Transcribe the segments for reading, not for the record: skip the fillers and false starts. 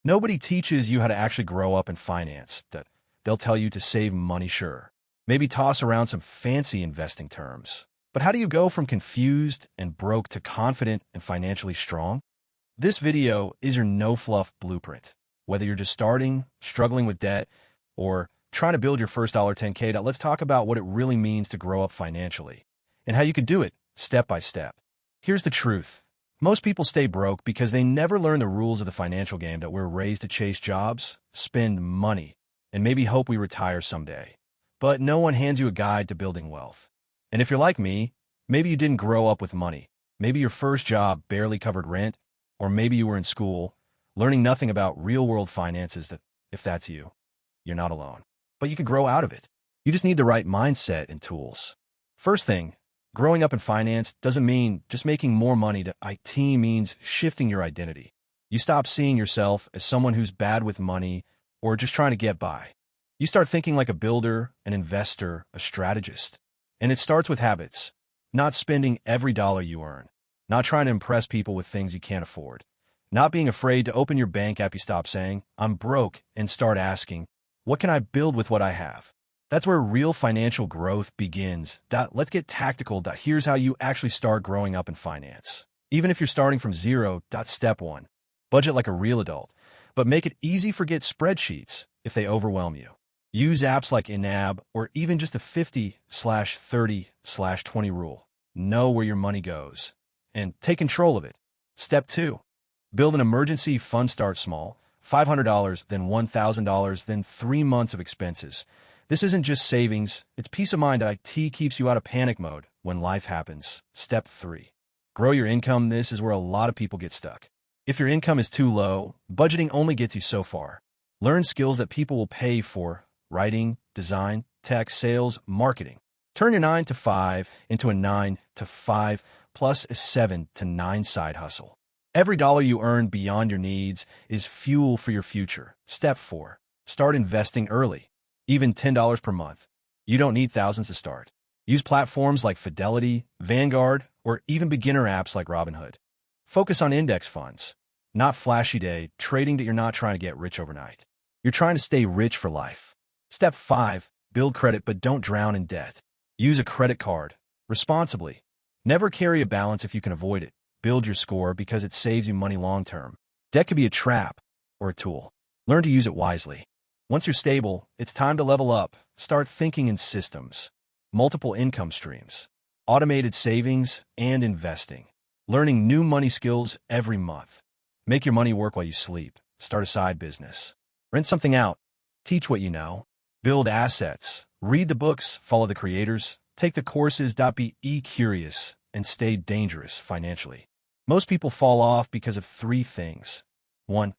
Nobody teaches you how to actually grow up in finance. That they'll tell you to save money, sure. Maybe toss around some fancy investing terms. But how do you go from confused and broke to confident and financially strong? This video is your no-fluff blueprint. Whether you're just starting, struggling with debt, or trying to build your first $10K, let's talk about what it really means to grow up financially and how you could do it step by step. Here's the truth. Most people stay broke because they never learn the rules of the financial game. That we're raised to chase jobs, spend money, and maybe hope we retire someday. But no one hands you a guide to building wealth. And if you're like me, maybe you didn't grow up with money. Maybe your first job barely covered rent, or maybe you were in school, learning nothing about real-world finances. That if that's you, you're not alone. But you can grow out of it. You just need the right mindset and tools. First thing, growing up in finance doesn't mean just making more money. It means shifting your identity. You stop seeing yourself as someone who's bad with money or just trying to get by. You start thinking like a builder, an investor, a strategist. And it starts with habits, not spending every dollar you earn, not trying to impress people with things you can't afford, not being afraid to open your bank app. You stop saying, I'm broke, and start asking, what can I build with what I have? That's where real financial growth begins. Let's get tactical. Here's how you actually start growing up in finance. Even if you're starting from zero. Step 1. Budget like a real adult, but make it easy. Forget spreadsheets if they overwhelm you. Use apps like InAb or even just a 50/30/20 rule. Know where your money goes and take control of it. Step 2. Build an emergency fund. Start small, $500, then $1,000, then 3 months of expenses. This isn't just savings, it's peace of mind. IT keeps you out of panic mode when life happens. Step 3. Grow your income. This is where a lot of people get stuck. If your income is too low, budgeting only gets you so far. Learn skills that people will pay for: writing, design, tech, sales, marketing. Turn your 9 to 5 into a 9 to 5 plus a 7 to 9 side hustle. Every dollar you earn beyond your needs is fuel for your future. Step 4. Start investing early. Even $10 per month. You don't need thousands to start. Use platforms like Fidelity, Vanguard, or even beginner apps like Robinhood. Focus on index funds, not flashy day trading. That you're not trying to get rich overnight. You're trying to stay rich for life. Step 5. Build credit, but don't drown in debt. Use a credit card responsibly. Never carry a balance if you can avoid it. Build your score because it saves you money long term. Debt could be a trap or a tool. Learn to use it wisely. Once you're stable, it's time to level up. Start thinking in systems, multiple income streams, automated savings, and investing. Learning new money skills every month. Make your money work while you sleep. Start a side business. Rent something out. Teach what you know. Build assets. Read the books. Follow the creators. Take the courses. Be curious and stay dangerous financially. Most people fall off because of 3 things. 1.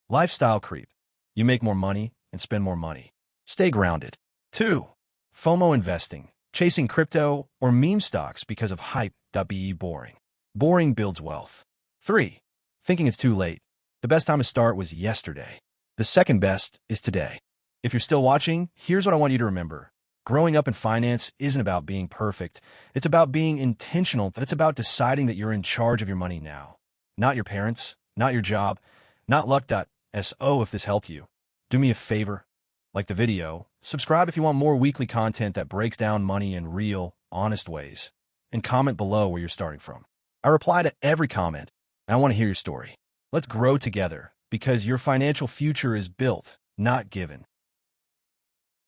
Lifestyle creep. You make more money and spend more money. Stay grounded. 2. FOMO investing. Chasing crypto or meme stocks because of hype. Be boring. Boring builds wealth. 3. Thinking it's too late. The best time to start was yesterday. The second best is today. If you're still watching, here's what I want you to remember. Growing up in finance isn't about being perfect. It's about being intentional. It's about deciding that you're in charge of your money now. Not your parents, not your job, not luck.so. If this helped you, do me a favor. Like the video, subscribe if you want more weekly content that breaks down money in real, honest ways, and comment below where you're starting from. I reply to every comment, and I want to hear your story. Let's grow together because your financial future is built, not given.